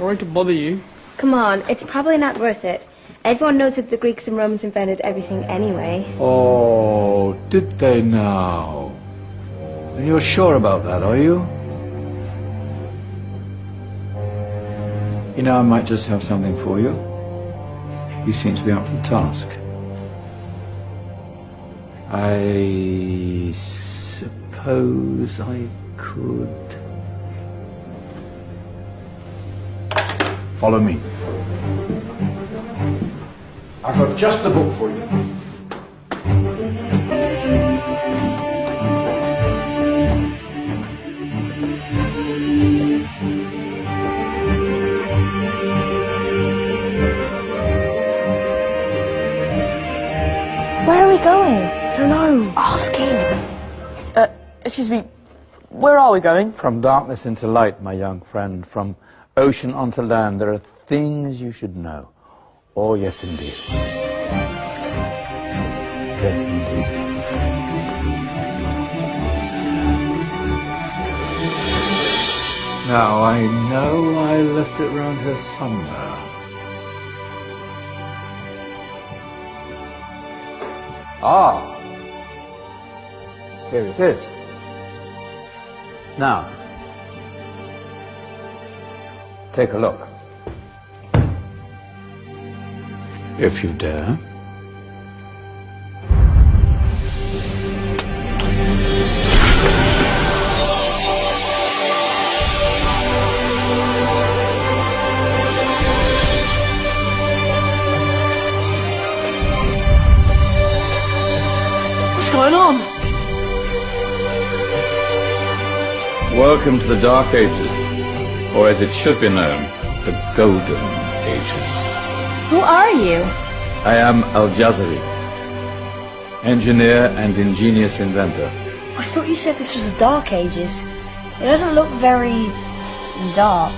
Sorry to bother you. Come on, it's probably not worth it. Everyone knows that the Greeks and Romans invented everything anyway. Oh, did they now? And you're sure about that, are you? You know, I might just have something for you. You seem to be up for the task. I suppose I could... Follow me. I've got just the book for you. Where are we going? I don't know. Ask him. Excuse me, where are we going? From darkness into light, my young friend. From ocean onto land. There are things you should know. Oh, yes, indeed. Yes, indeed. Now, I know I left it round here somewhere. Ah! Here it is. Now, take a look. If you dare. What's going on? Welcome to the Dark Ages, or as it should be known, the Golden Ages. Who are you? I am Al-Jazari, engineer and ingenious inventor. I thought you said this was the Dark Ages. It doesn't look very... dark.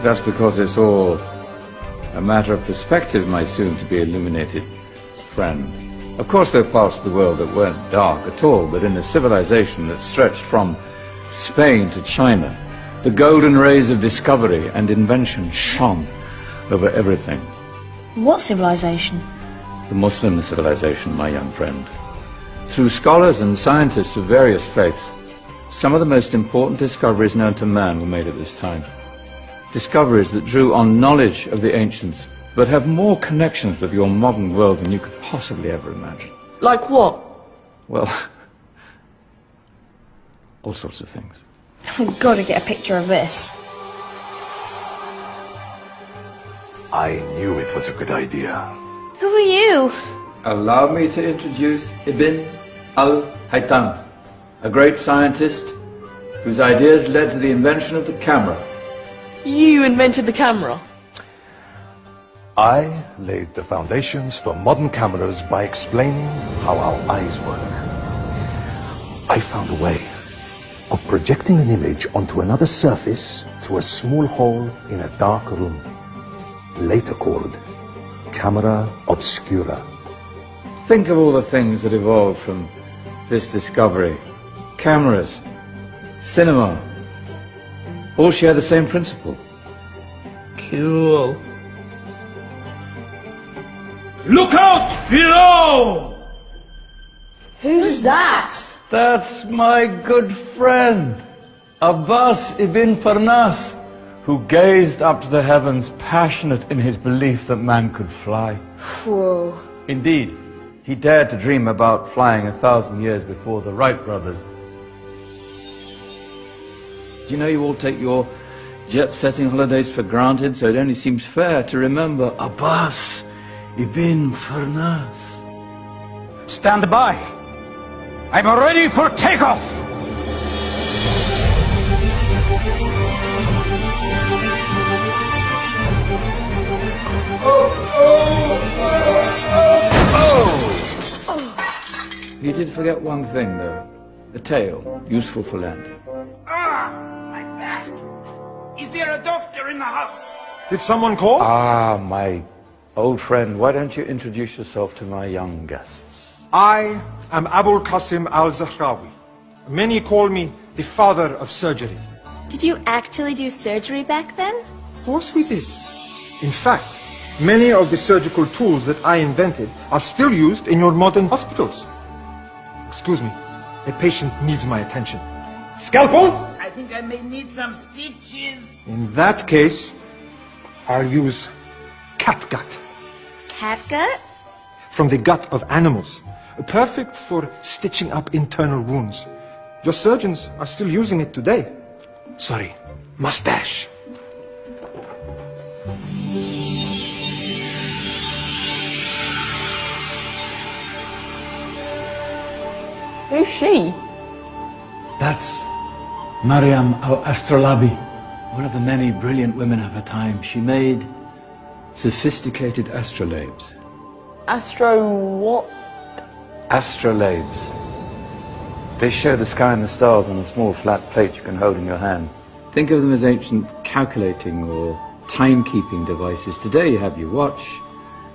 That's because it's all a matter of perspective, my soon-to-be illuminated friend. Of course, there are parts of the world that weren't dark at all, but in a civilization that stretched from Spain to China, the golden rays of discovery and invention shone over everything. What civilization? The Muslim civilization, my young friend. Through scholars and scientists of various faiths, some of the most important discoveries known to man were made at this time. Discoveries that drew on knowledge of the ancients, but have more connections with your modern world than you could possibly ever imagine. Like what? Well, all sorts of things. I've got to get a picture of this. I knew it was a good idea. Who are you? Allow me to introduce Ibn al-Haytham, a great scientist whose ideas led to the invention of the camera. You invented the camera? I laid the foundations for modern cameras by explaining how our eyes work. I found a way of projecting an image onto another surface through a small hole in a dark room, later called camera obscura. Think of all the things that evolved from this discovery. Cameras, cinema, all share the same principle. Cool. Look out below! Who's that? That's my good friend, Abbas ibn Farnas, who gazed up to the heavens, passionate in his belief that man could fly. Whoa. Indeed, he dared to dream about flying 1,000 years before the Wright brothers. Do you know you all take your jet-setting holidays for granted, so it only seems fair to remember Abbas ibn Farnas. Stand by. I'm ready for takeoff. He did forget one thing, though. A tail, useful for landing. Ah, my back. Is there a doctor in the house? Did someone call? Ah, my old friend, why don't you introduce yourself to my young guests? I am Abul Qasim al-Zahrawi. Many call me the father of surgery. Did you actually do surgery back then? course we did. In fact, many of the surgical tools that I invented are still used in your modern hospitals. Excuse me, a patient needs my attention. Scalpel? I think I may need some stitches. In that case, I'll use catgut. Catgut? From the gut of animals. Perfect for stitching up internal wounds. Your surgeons are still using it today. Sorry, mustache. Who's she? That's Mariam al-Astrolabi, one of the many brilliant women of her time. She made sophisticated astrolabes. Astro what? Astrolabes. They show the sky and the stars on a small flat plate you can hold in your hand. Think of them as ancient calculating or timekeeping devices. Today you have your watch,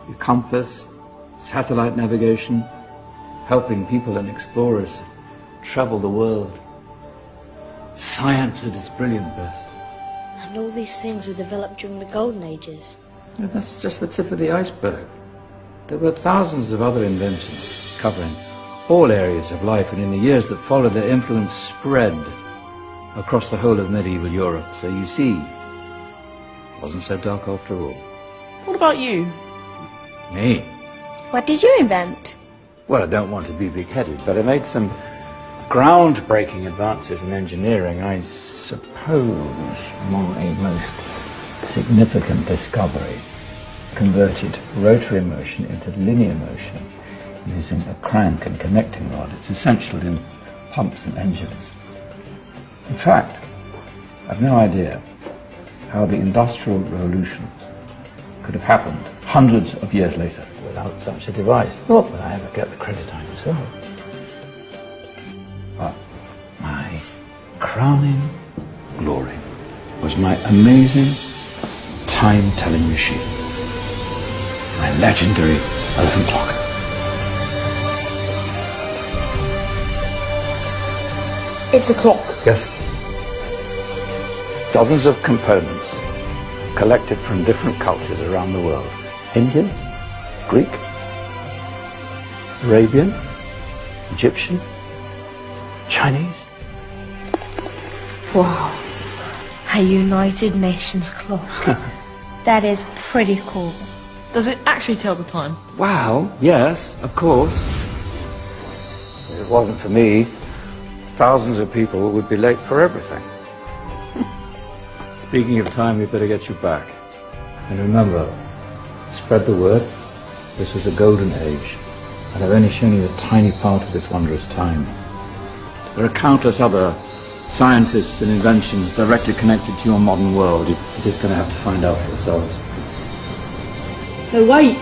your compass, satellite navigation, helping people and explorers travel the world. Science at its brilliant best. And all these things were developed during the Golden Ages. Yeah, that's just the tip of the iceberg. There were thousands of other inventions covering all areas of life, and in the years that followed, their influence spread across the whole of medieval Europe. So you see, it wasn't so dark after all. What about you? Me? What did you invent? Well, I don't want to be big-headed, but I made some groundbreaking advances in engineering. I suppose my most significant discovery converted rotary motion into linear motion using a crank and connecting rod. It's essential in pumps and engines. In fact, I've no idea how the Industrial Revolution could have happened hundreds of years later without such a device. Not that I ever get the credit I deserve. But my crowning glory was my amazing time-telling machine, my legendary elephant clock. It's a clock. Yes. Dozens of components collected from different cultures around the world. Indian, Greek, Arabian, Egyptian, Chinese. Wow. A United Nations clock. That is pretty cool. Does it actually tell the time? Wow, yes, of course. If it wasn't for me, thousands of people would be late for everything. Speaking of time, we better get you back. And remember, spread the word. This was a golden age, and I've only shown you a tiny part of this wondrous time. There are countless other scientists and inventions directly connected to your modern world. You're just going to have to find out for yourselves. No, wait.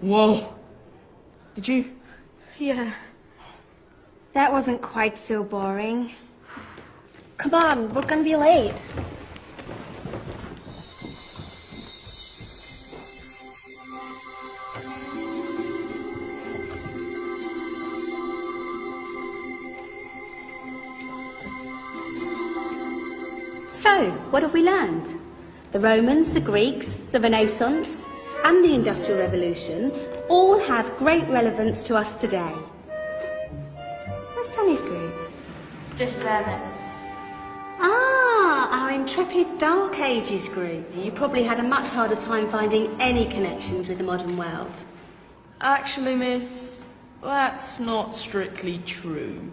Whoa. Did you? Yeah. That wasn't quite so boring. Come on, we're gonna be late. So, what have we learned? The Romans, the Greeks, the Renaissance, and the Industrial Revolution all have great relevance to us today. Where's Danny's group? Just there, miss. Ah, our intrepid Dark Ages group. You probably had a much harder time finding any connections with the modern world. Actually, miss, that's not strictly true.